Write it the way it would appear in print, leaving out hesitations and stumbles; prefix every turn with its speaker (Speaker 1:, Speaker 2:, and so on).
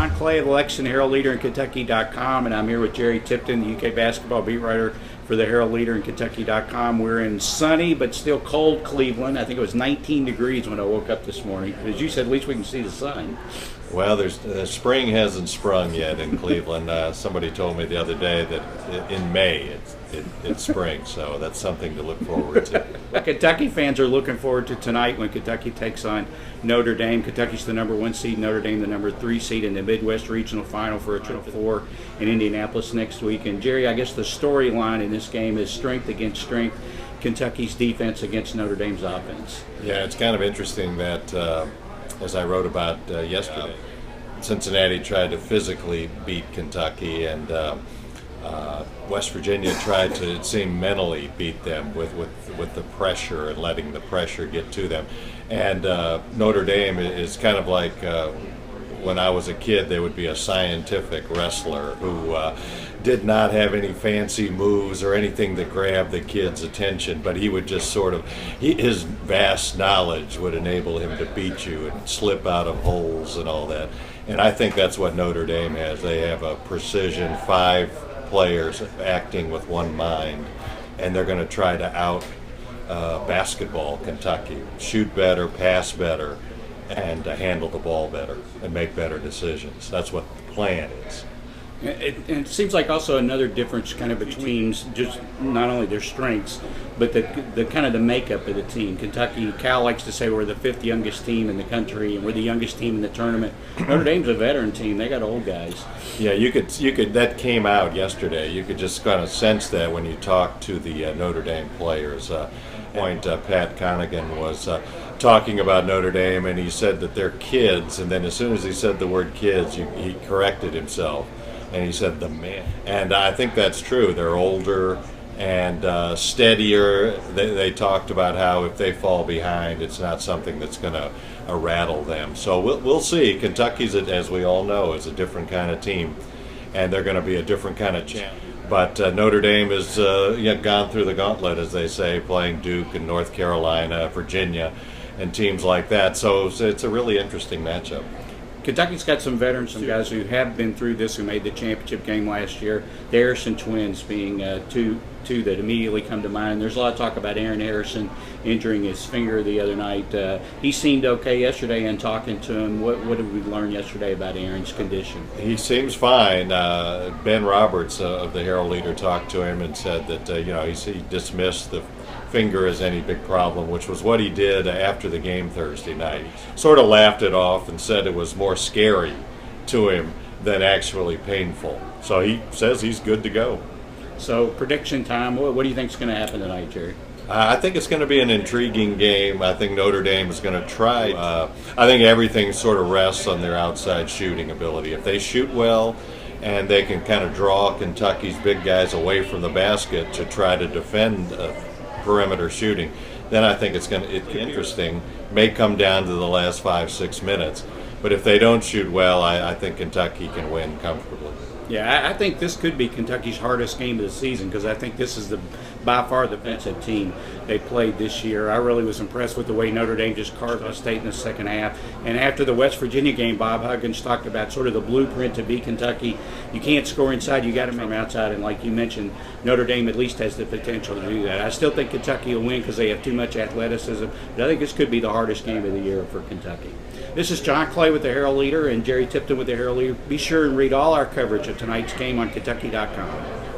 Speaker 1: John Clay of the Lexington Herald Leader and Kentucky.com, and I'm here with Jerry Tipton, the UK basketball beat writer for the Herald Leader and Kentucky.com. We're in sunny but still cold Cleveland. I think it was 19 degrees when I woke up this morning. As you said, at least we can see the sun.
Speaker 2: Well, spring hasn't sprung yet in Cleveland. Somebody told me the other day that in May it's spring, so that's something to look forward to.
Speaker 1: Well, Kentucky fans are looking forward to tonight when Kentucky takes on Notre Dame. Kentucky's the number 1 seed, Notre Dame the number 3 seed in the Midwest Regional Final for a Final Four in Indianapolis next week. And Jerry, I guess the storyline in this game is strength against strength, Kentucky's defense against Notre Dame's offense.
Speaker 2: Yeah, it's kind of interesting that, as I wrote about yesterday, Cincinnati tried to physically beat Kentucky, and West Virginia tried to, it seemed, mentally beat them with the pressure and letting the pressure get to them. And Notre Dame is kind of like when I was a kid, they would be a scientific wrestler who did not have any fancy moves or anything that grabbed the kid's attention, but he would just sort of, his vast knowledge would enable him to beat you and slip out of holes and all that. And I think that's what Notre Dame has. They have a precision, 5 players acting with one mind, and they're going to try to out basketball Kentucky, shoot better, pass better, and handle the ball better and make better decisions. That's what the plan is.
Speaker 1: It seems like also another difference kind of between just not only their strengths, but the kind of the makeup of the team. Kentucky, Cal likes to say we're the 5th youngest team in the country, and we're the youngest team in the tournament. Notre Dame's a veteran team; they got old guys.
Speaker 2: Yeah, you could. That came out yesterday. You could just kind of sense that when you talk to the Notre Dame players. Pat Connigan was talking about Notre Dame, and he said that they're kids, and then as soon as he said the word kids, he corrected himself. And he said the man. And I think that's true. They're older and steadier. They talked about how if they fall behind, it's not something that's going to rattle them. So we'll see. Kentucky's, as we all know, is a different kind of team, and they're going to be a different kind of champ. But Notre Dame has gone through the gauntlet, as they say, playing Duke and North Carolina, Virginia, and teams like that. So it's a really interesting matchup.
Speaker 1: Kentucky's got some veterans, some guys who have been through this, who made the championship game last year. The Harrison twins being two that immediately come to mind. There's a lot of talk about Aaron Harrison injuring his finger the other night. He seemed okay yesterday, and talking to him, what did we learn yesterday about Aaron's condition?
Speaker 2: He seems fine. Ben Roberts of the Herald Leader talked to him and said that he dismissed the finger as any big problem, which was what he did after the game Thursday night. Sort of laughed it off and said it was more scary to him than actually painful. So he says he's good to go.
Speaker 1: So prediction time, what do you think is going to happen tonight, Jerry?
Speaker 2: I think it's going to be an intriguing game. I think Notre Dame is going to try. I think everything sort of rests on their outside shooting ability. If they shoot well and they can kind of draw Kentucky's big guys away from the basket to try to defend perimeter shooting, then I think it's be interesting. May come down to the last 5-6 minutes, but if they don't shoot well, I think Kentucky can win comfortably.
Speaker 1: Yeah, I think this could be Kentucky's hardest game of the season, because I think this is by far the best team they played this year. I really was impressed with the way Notre Dame just carved Ohio State in the second half. And after the West Virginia game, Bob Huggins talked about sort of the blueprint to beat Kentucky. You can't score inside, you got to from outside. And like you mentioned, Notre Dame at least has the potential to do that. I still think Kentucky will win because they have too much athleticism, but I think this could be the hardest game of the year for Kentucky. This is John Clay with the Herald Leader and Jerry Tipton with the Herald Leader. Be sure and read all our coverage of tonight's game on Kentucky.com.